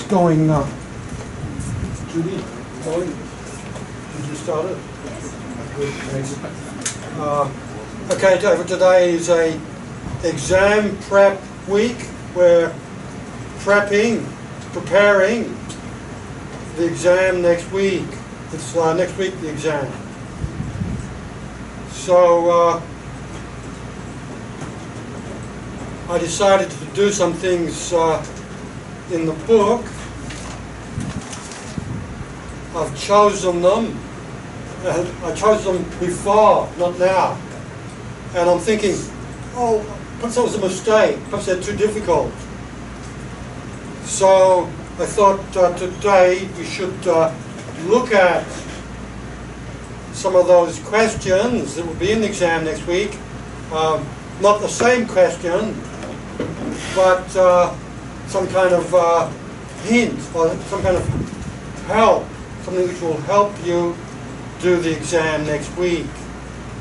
Going, Judy, going. Did you start it? Good, thanks. Okay, David, today is a exam prep week. We're preparing the exam next week. It's next week, the exam. So I decided to do some things in the book. I've chosen them, and I chose them before, not now. And I'm thinking, oh, perhaps that was a mistake, perhaps they're too difficult. So I thought today we should look at some of those questions that will be in the exam next week. Not the same question, but some kind of hint or some kind of help. Something which will help you do the exam next week.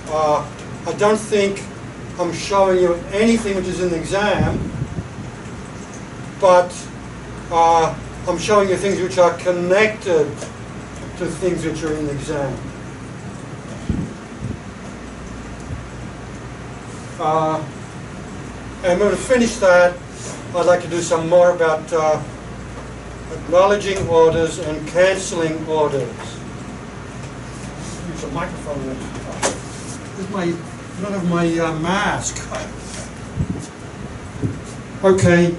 I don't think I'm showing you anything which is in the exam, but I'm showing you things which are connected to things which are in the exam. And when we finish that, I'd like to do some more about acknowledging orders and cancelling orders. Use a microphone. I don't have my mask. Okay.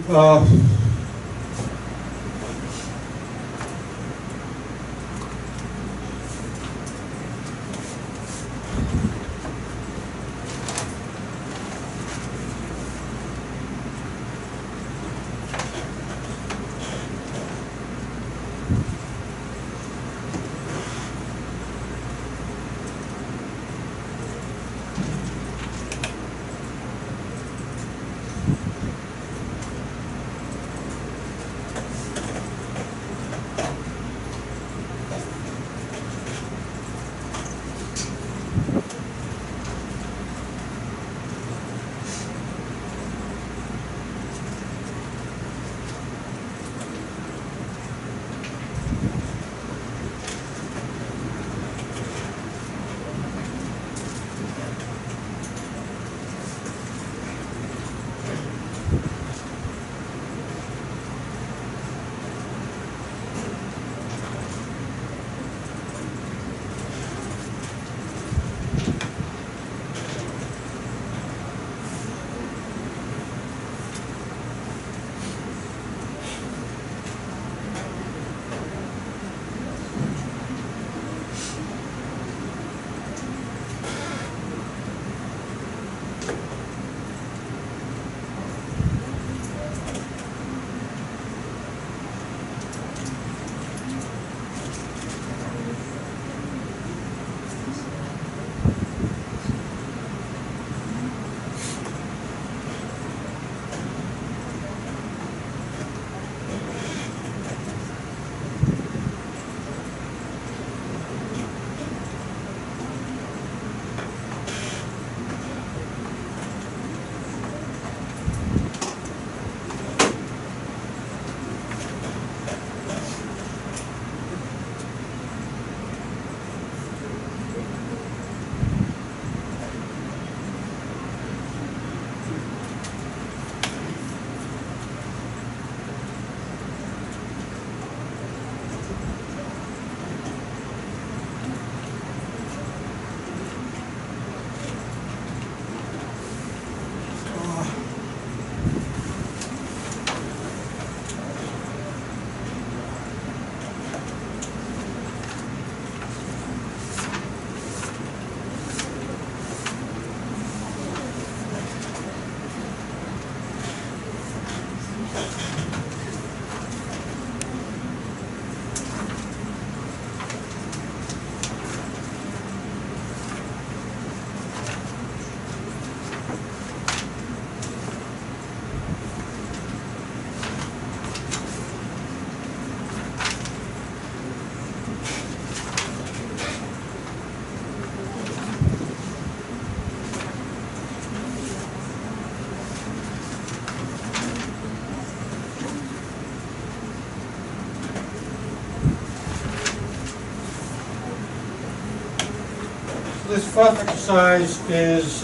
this first exercise is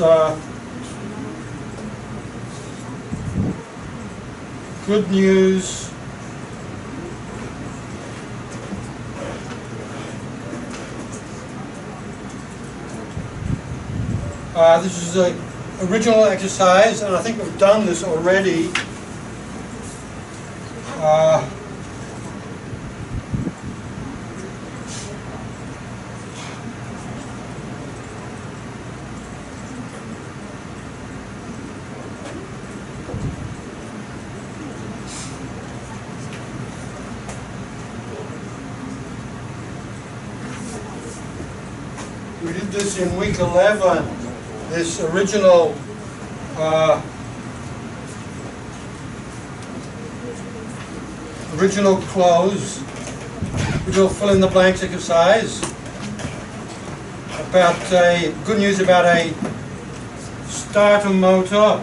good news this is the original exercise, and I think we've done this already. We did this in week 11, this original close, original fill in the blanks exercise about good news about a starter motor,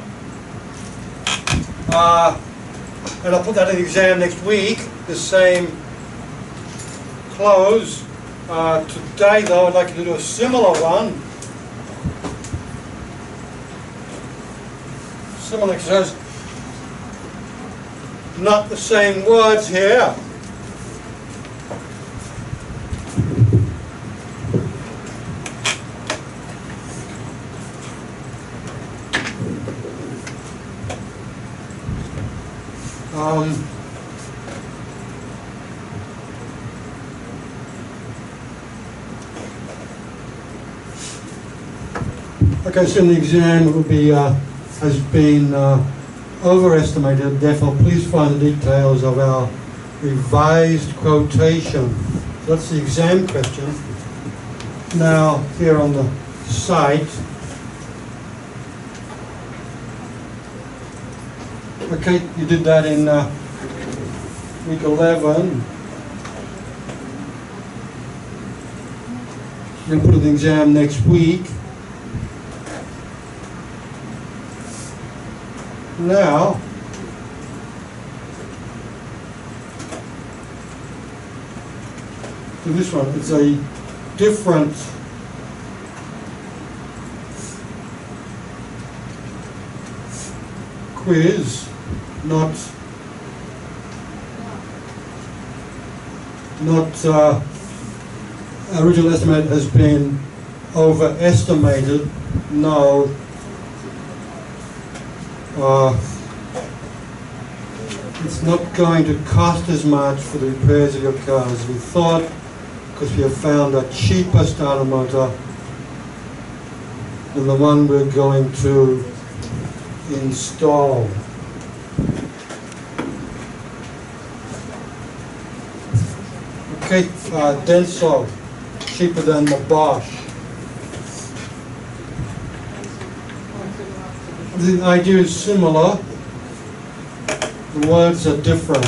and I'll put that in the exam next week, the same close. Today though I'd like to do a similar one. Similar exercise. Not the same words here. Okay, so in the exam it will be has been overestimated. Therefore, please find the details of our revised quotation. So that's the exam question. Now, here on the site. Okay, you did that in week 11. You're going to put it in the exam next week. Now, to this one, it's a different quiz, not original estimate has been overestimated. No. It's not going to cost as much for the repairs of your car as we thought, because we have found a cheaper starter motor than the one we're going to install. Okay, Denso, cheaper than the Bosch. The idea is similar, the words are different.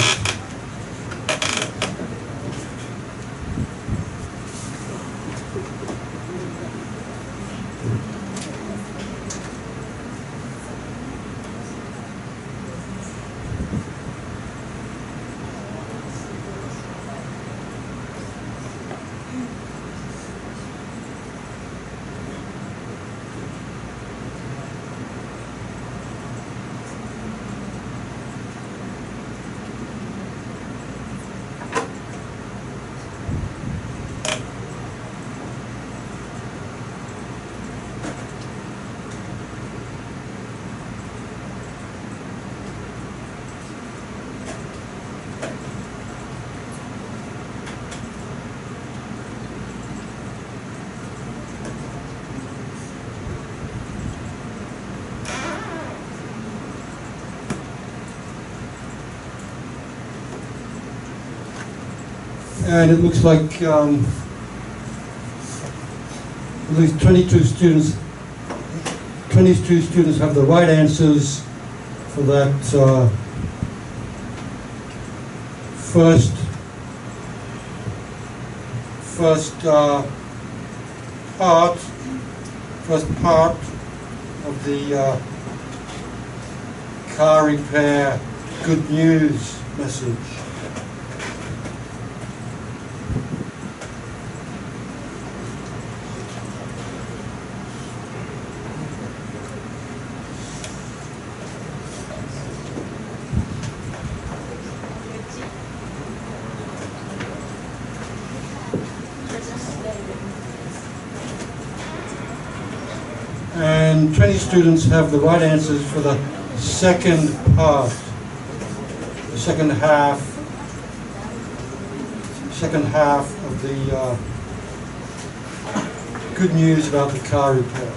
And it looks like at least 22 students have the right answers for that first part of the car repair good news message. 20 students have the right answers for the second part, the second half of the good news about the car repair.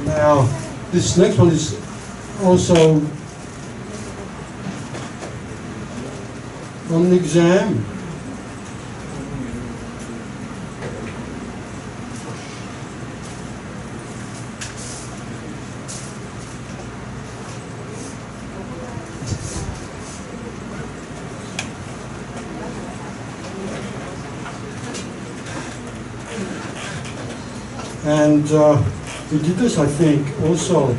Now, this next one is also on the exam. And we did this, I think, also.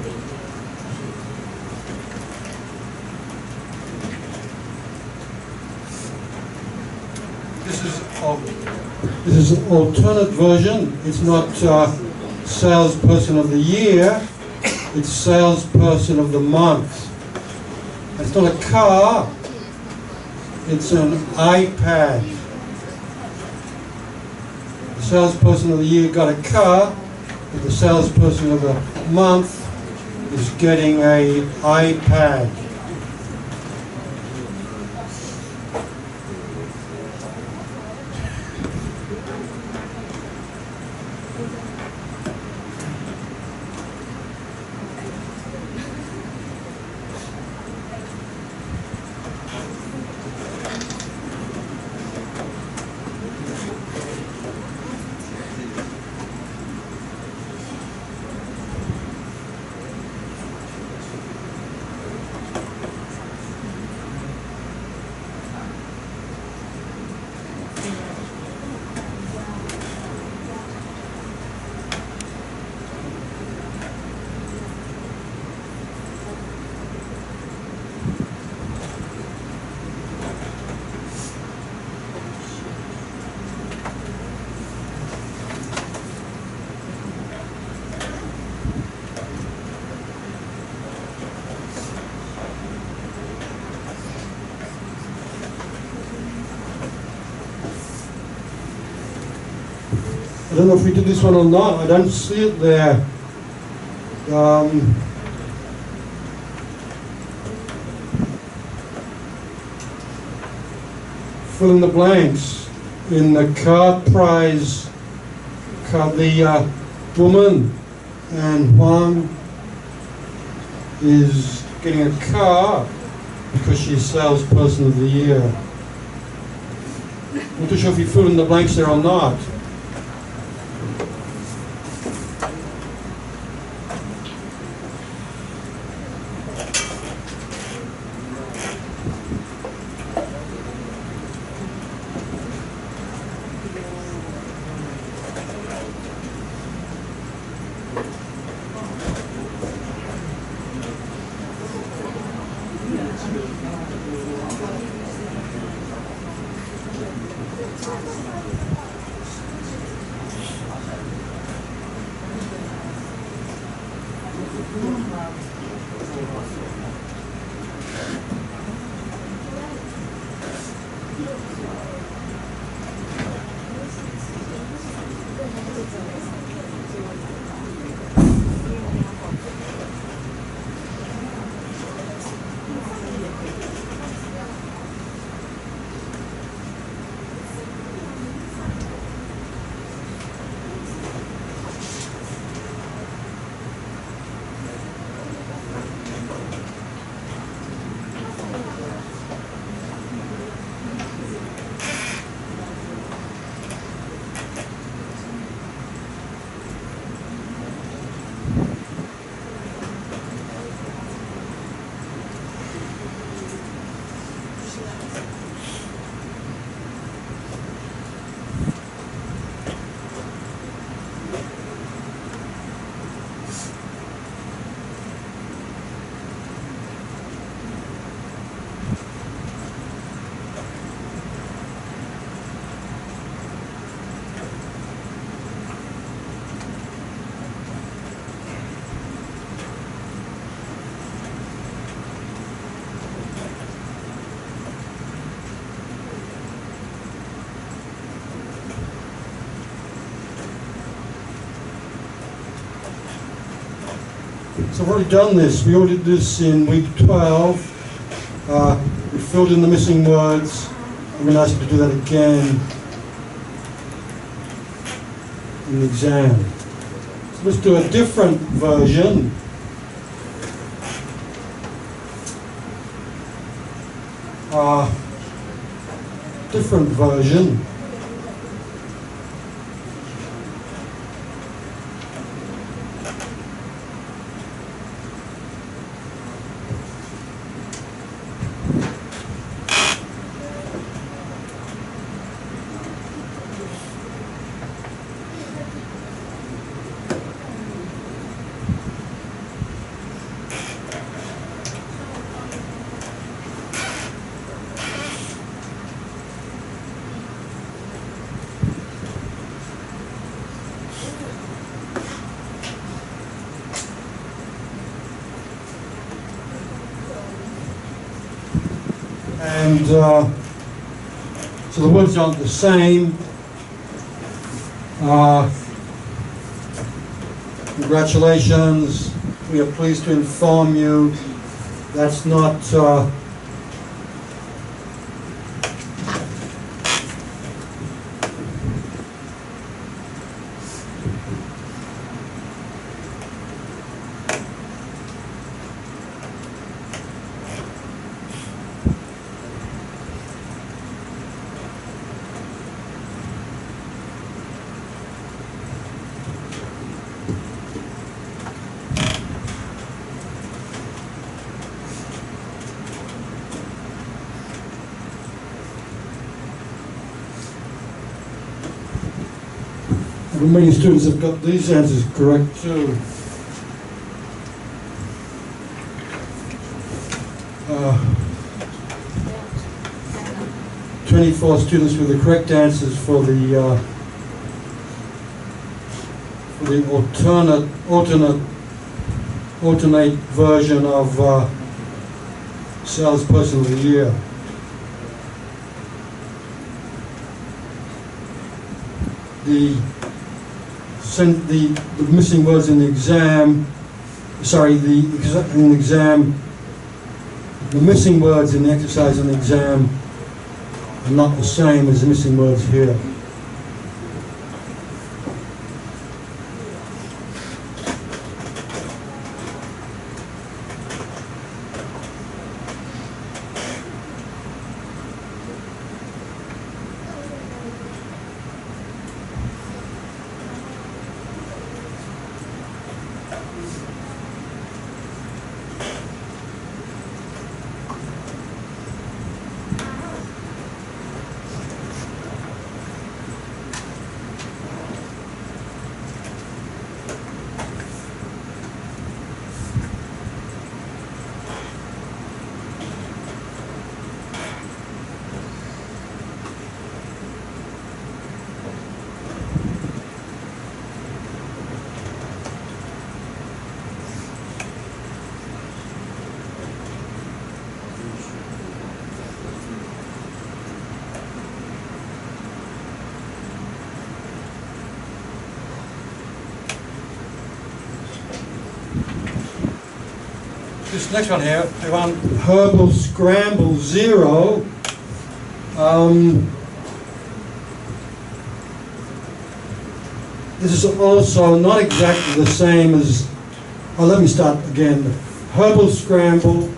This is an alternate version. It's not salesperson of the year, it's salesperson of the month. It's not a car, it's an iPad. The salesperson of the year got a car, but the salesperson of the month is getting an iPad. I don't know if we did this one or not. I don't see it there. Fill in the blanks. In the car prize, the woman and Juan is getting a car because she's salesperson of the year. I'm not too sure if you fill in the blanks there or not. So I've already done this. We already did this in week 12. We filled in the missing words. I'm going to ask you to do that again in the exam. So let's do a different version. Different version. And so the words aren't the same. Congratulations. We are pleased to inform you that's not many students have got these answers correct too. 24 students with the correct answers for the alternate version of Salesperson of the Year. The missing words in the exam, the missing words in the exercise in the exam are not the same as the missing words here. This next one here, I want Herbal Scramble 0. This is also not exactly the same as, let me start again. Herbal Scramble.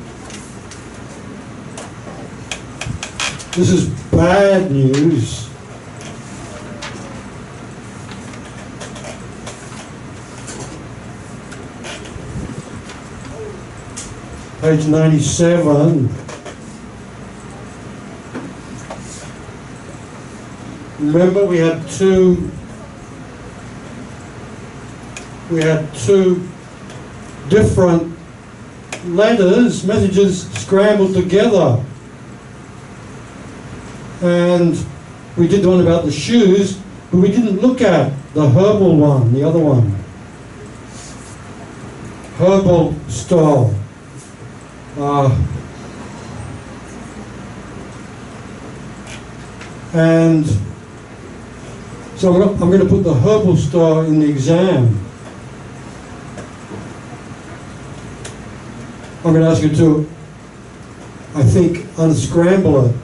This is bad news. Page 97. Remember, we had two different messages scrambled together. And we did the one about the shoes, but we didn't look at the herbal one, the other one. Herbal store. And so I'm going to put the herbal store in the exam. I'm going to ask you to, I think, unscramble it.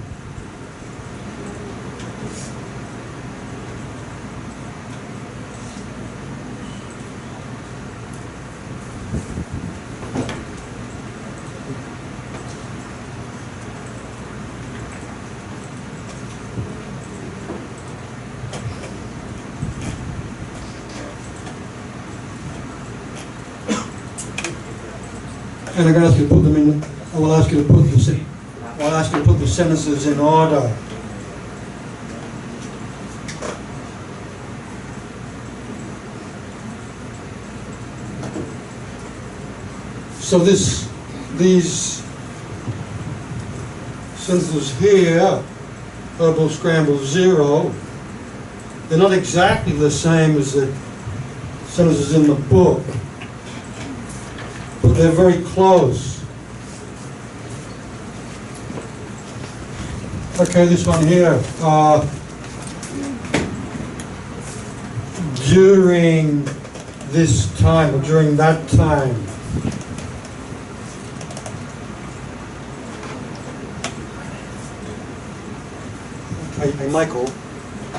And I'm going to ask you to put them in. I will ask you to put the sentences in order. So these sentences here, herbal scramble 0, they're not exactly the same as the sentences in the book, but they're very close. Okay, this one here. During this time, or during that time. Hey, Michael,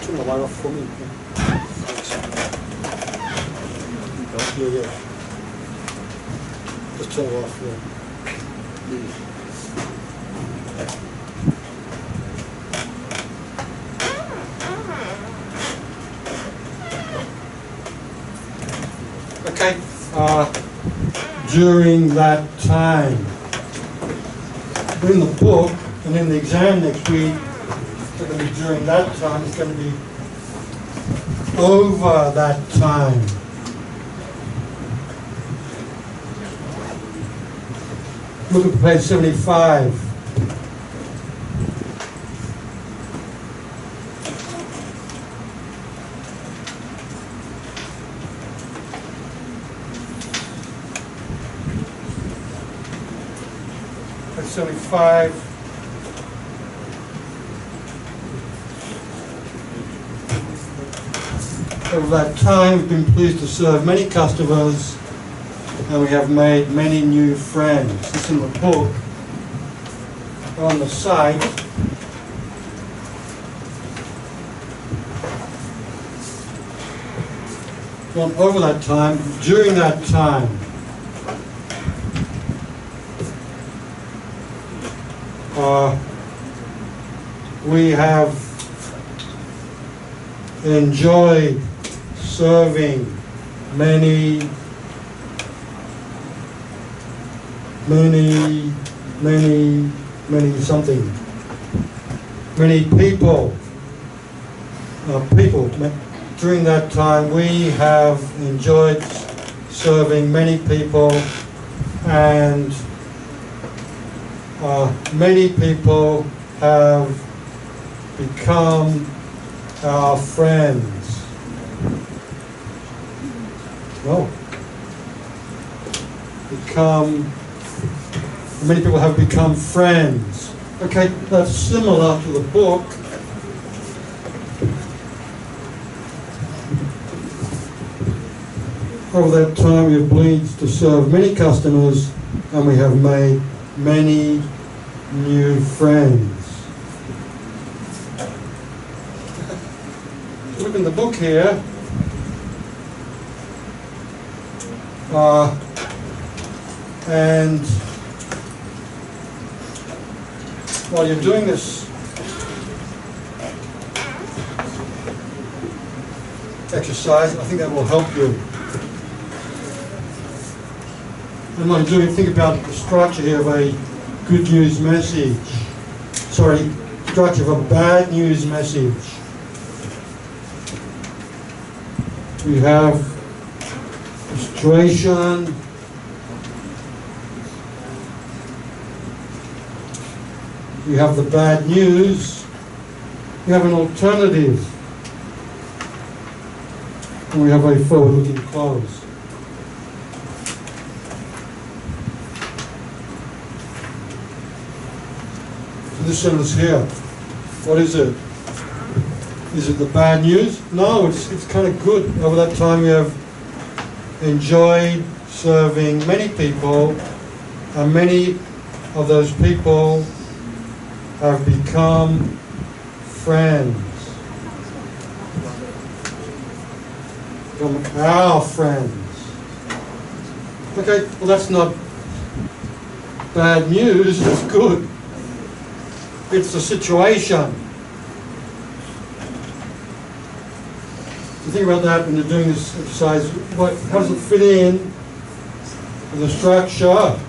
turn the light off for me. Yeah. Just turn it off, yeah. Okay, during that time. In the book and in the exam next week, it's going to be during that time, it's going to be over that time. Look at page 75. Page 75. Over that time, we've been pleased to serve many customers, and we have made many new friends. It's in the book, on the site. Not over that time, during that time. We have enjoyed serving many people. During that time, we have enjoyed serving many people, and many people have become our friends. No. Many people have become friends. Okay, that's similar to the book. Over that time, we have been pleased to serve many customers, and we have made many new friends. Look in the book here. And while you're doing this exercise, I think that will help you. And while you're doing it, think about the structure here of a good news message. Sorry, structure of a bad news message. We have frustration, we have the bad news, we have an alternative, and we have a forward-looking close. So this sentence here, what is it? Is it the bad news? No, it's kind of good. Over that time we have enjoyed serving many people, And many of those people have become friends. Become our friends. Okay, well that's not bad news, it's good. It's the situation. So think about that when you're doing this exercise. How does it fit in with the structure?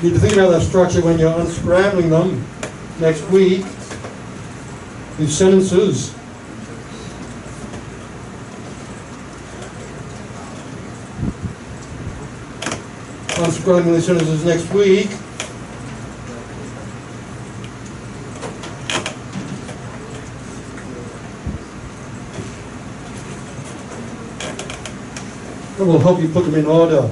You need to think about that structure when you're unscrambling them next week. These sentences. Unscrambling these sentences next week. That will help you put them in order.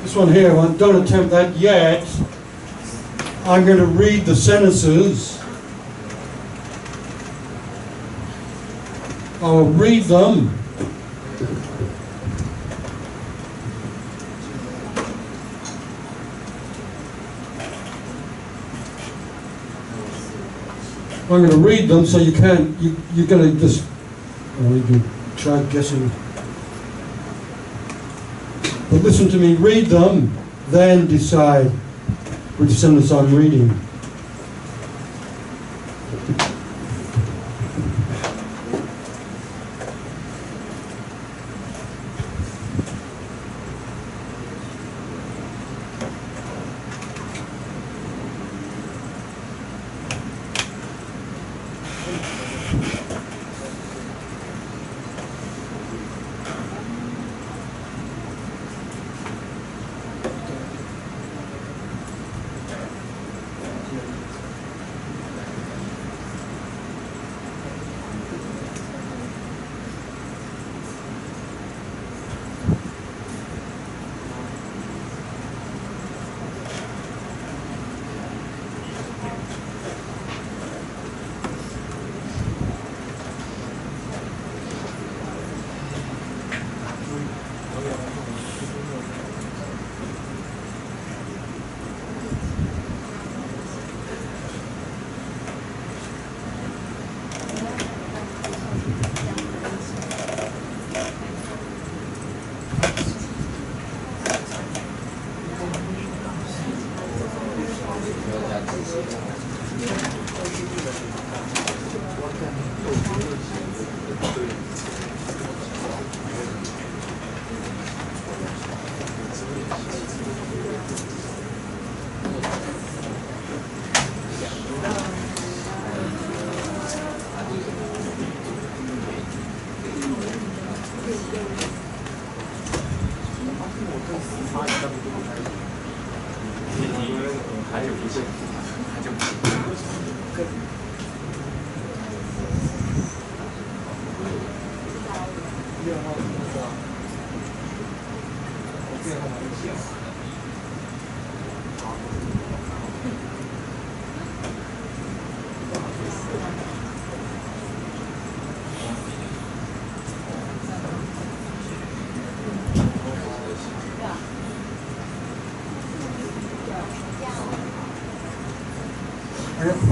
This one here, don't attempt that yet. I'm going to read the sentences. I'll read them. I'm going to read them so you can't, you're going to just, well, you can try guessing. But listen to me, read them, then decide which sentence I'm reading.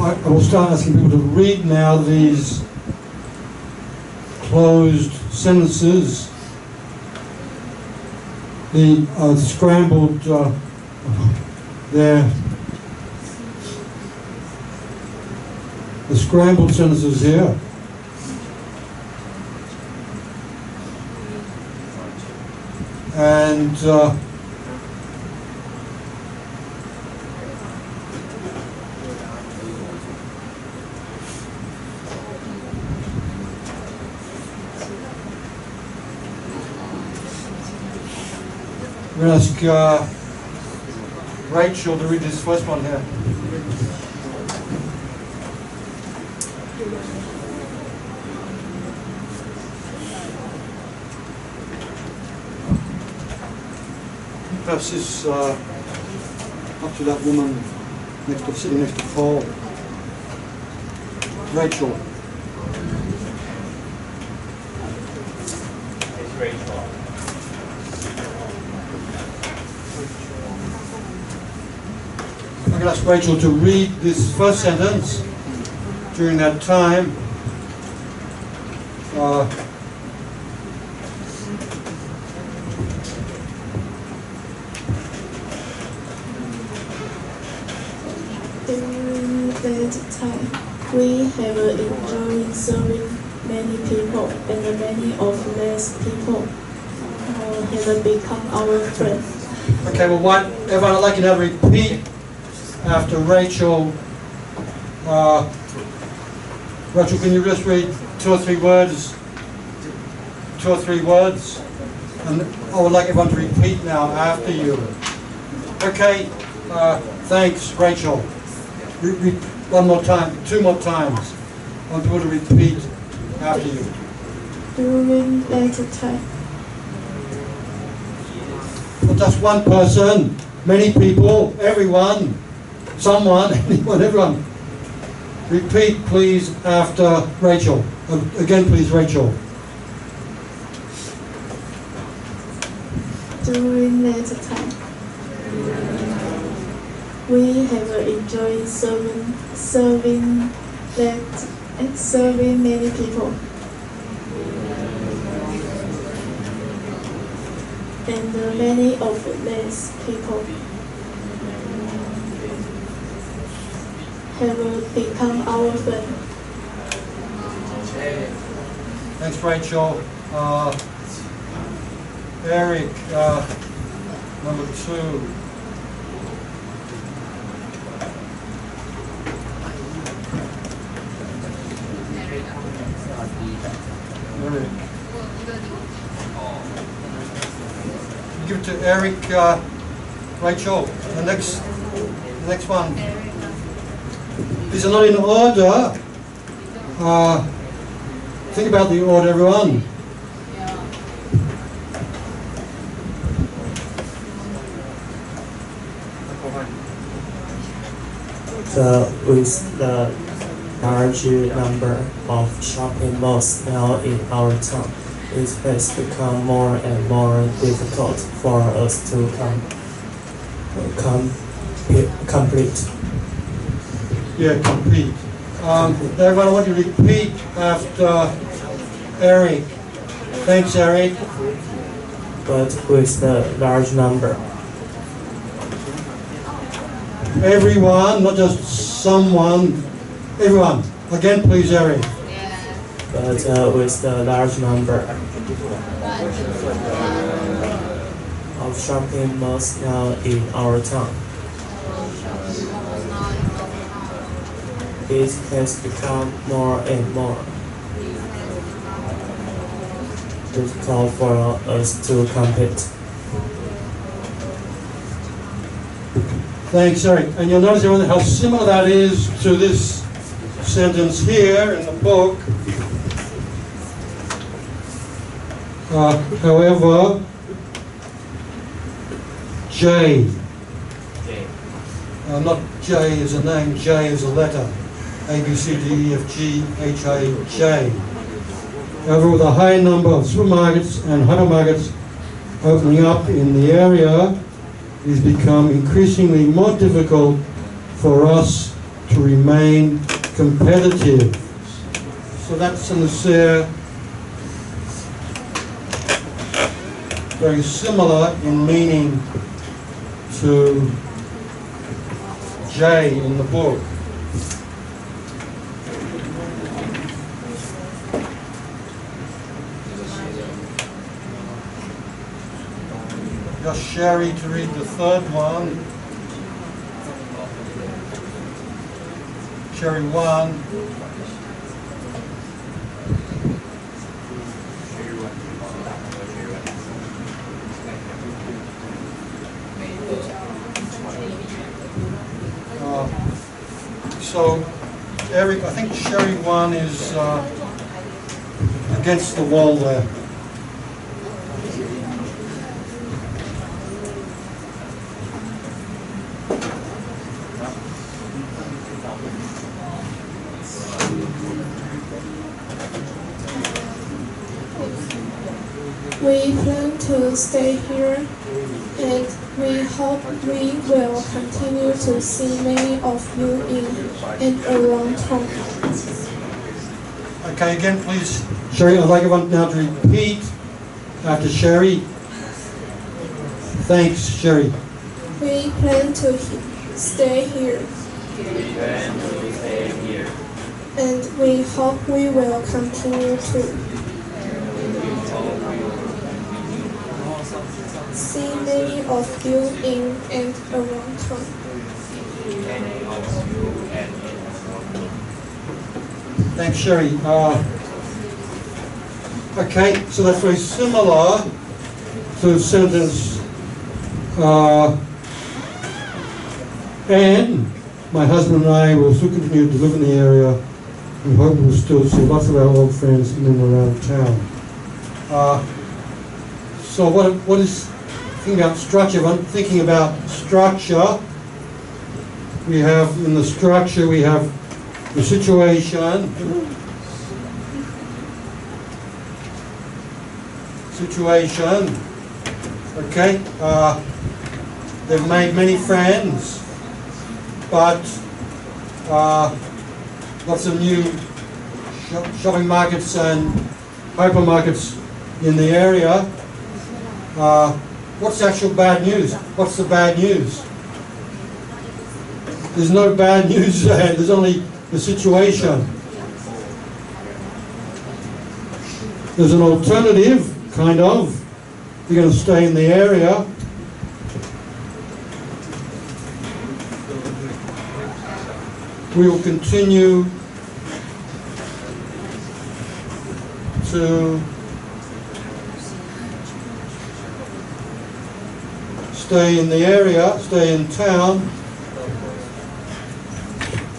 I will start asking people to read now these closed sentences, the scrambled, the scrambled sentences here. And I'm going to ask Rachel to read this first one here. Perhaps it's up to that woman sitting next to Paul. Rachel. It's Rachel. I'm going to ask Rachel to read this first sentence during that time. During that time, we have enjoyed serving many people, and many of these people have become our friends. Okay, well, everyone, I'd like you now to repeat after Rachel. Rachel, can you just read two or three words? Two or three words? And I would like everyone to repeat now after you. Okay, thanks, Rachel. One more time, two more times. I want people to repeat after you. During that time. Not just one person, many people, everyone, someone, anyone, everyone. Repeat, please, after Rachel. Again, please, Rachel. During that time, we have enjoyed serving many people, and many of these people have become our friends. Thanks, Rachel. Eric, number 2. Eric. Give it to Eric, Rachel. The next one. These are not in order. Think about the order, everyone. With the large number of shopping malls now in our town, it has become more and more difficult for us to complete. Yeah, complete. Everyone, I want you to repeat after Eric. Thanks, Eric. But with the large number. Everyone, not just someone. Everyone. Again, please, Eric. But with the large number of shopping malls now in our town, it has become more and more difficult for us to compete. Thanks, Eric. And you'll notice, everyone, how similar that is to this sentence here in the book. However, J, not J as a name, J as a letter, A, B, C, D, E, F, G, H, I, J. However, with a high number of supermarkets and hypermarkets opening up in the area, it has become increasingly more difficult for us to remain competitive. So that sentence there, very similar in meaning to J in the book. Just Sherry to read the third one. Sherry 1. So, Eric, I think Sherry 1 is against the wall there. We plan to stay here, and we hope we will continue to see many of you in and around town. Okay, again, please, Sherry, I'd like everyone now to repeat after Sherry. Thanks, Sherry. We plan to stay here, and we hope we will continue to see many of you in and around town. Thanks, Sherry. Okay, so that's very similar to the sentence, and my husband and I will still continue to live in the area and hope we'll still see lots of our old friends in and around town. So what is thinking about structure? I'm thinking about structure. We have in the structure we have the situation, okay, they've made many friends, but lots of new shopping markets and hypermarkets in the area. What's the actual bad news? What's the bad news? There's no bad news there, there's only the situation. There's an alternative, kind of. You're going to stay in the area. We will continue to stay in the area, stay in town,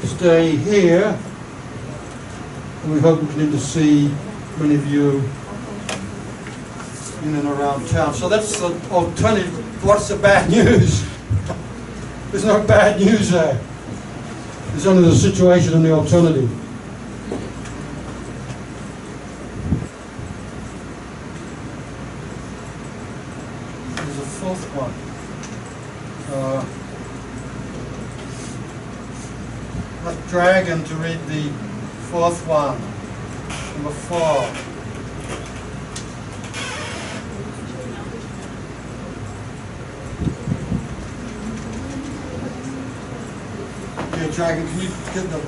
stay here, and we hope we continue to see many of you in and around town. So that's the alternative. What's the bad news? There's no bad news there. There's only the situation and the alternative. There's a fourth one. Ask Dragon to read the fourth one. Number 4. Yeah, Dragon, can you get the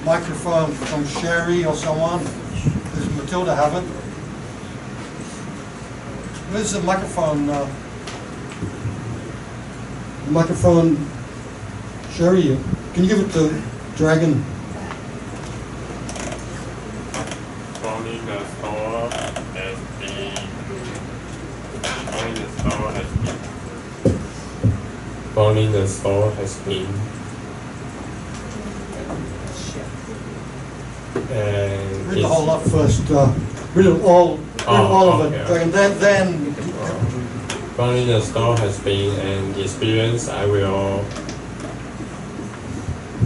microphone from Sherry or someone? Does Matilda have it? Where's the microphone? The microphone, Sherry, can you give it to Dragon? Only the store has been And Read the whole lot first. Read it all. Read all of it. okay. And then. Running the store has been an experience I will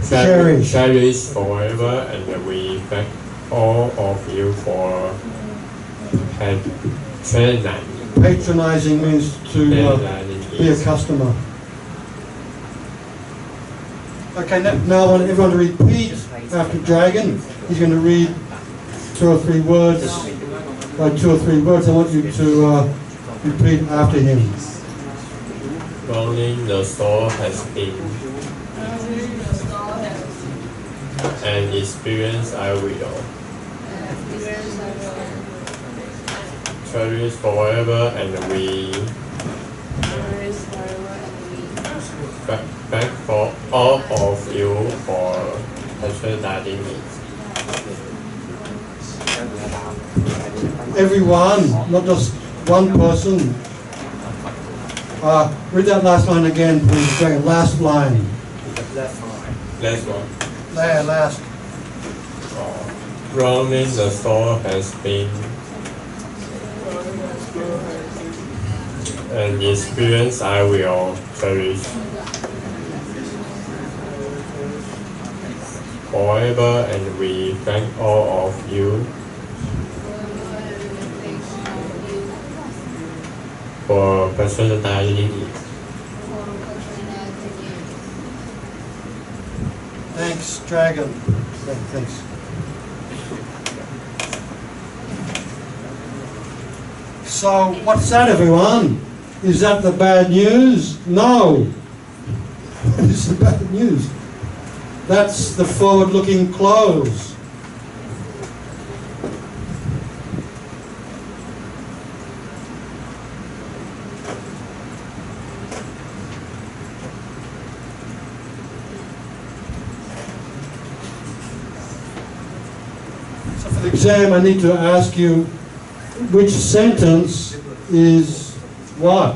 Cherish forever, and we thank all of you for patronizing means to be a customer. Okay, now I want everyone to repeat after Dragon. He's going to read 2 or 3 words. By 2 or 3 words, I want you to repeat after him. Running the store has been an experience I will cherish forever, and we thank for all of you for patronizing me. Everyone, not just one person. Read that last line again, please. Dragon. Last line. Last one. There, last. Running the store has been an experience I will cherish forever, and we thank all of you for patronizing it. Thanks, Dragon. Thanks. So, what's that, everyone? Is that the bad news? No. It's the bad news. That's the forward-looking close. So for the exam, I need to ask you, which sentence is what?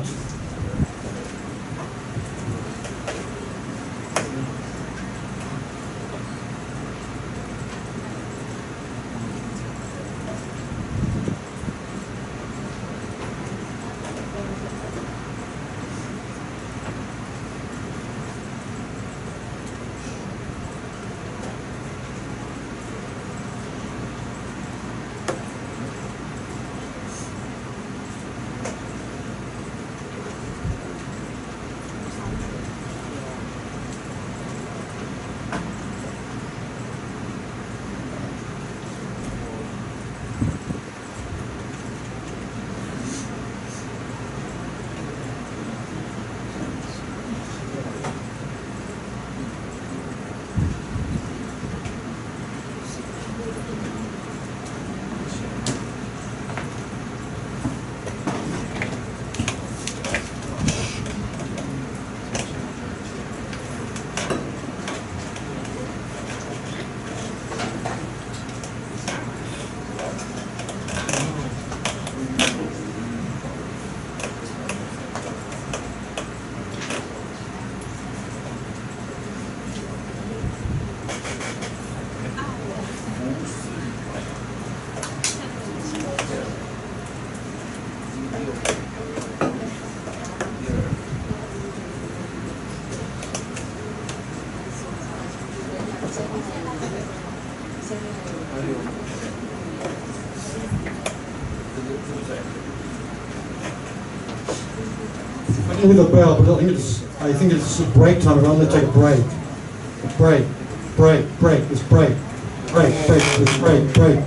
I didn't hear the bell, but I think it's break time. I'm going to take a break. Break. It's break. It's break.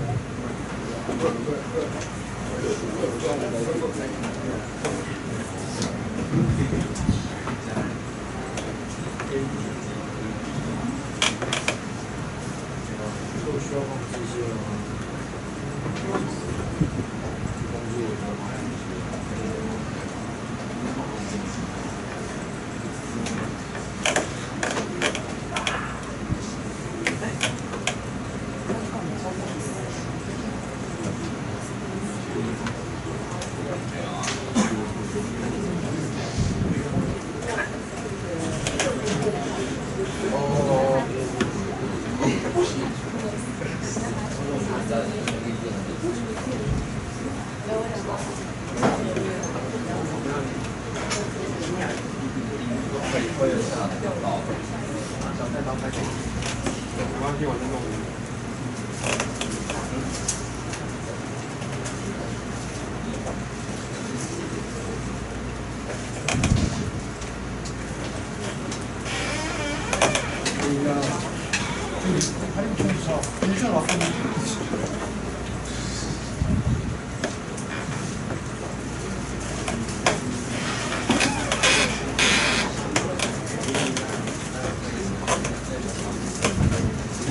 How do you turn this off? Can you turn it off for me?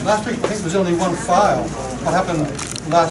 Last week, I think there was only one file. What happened last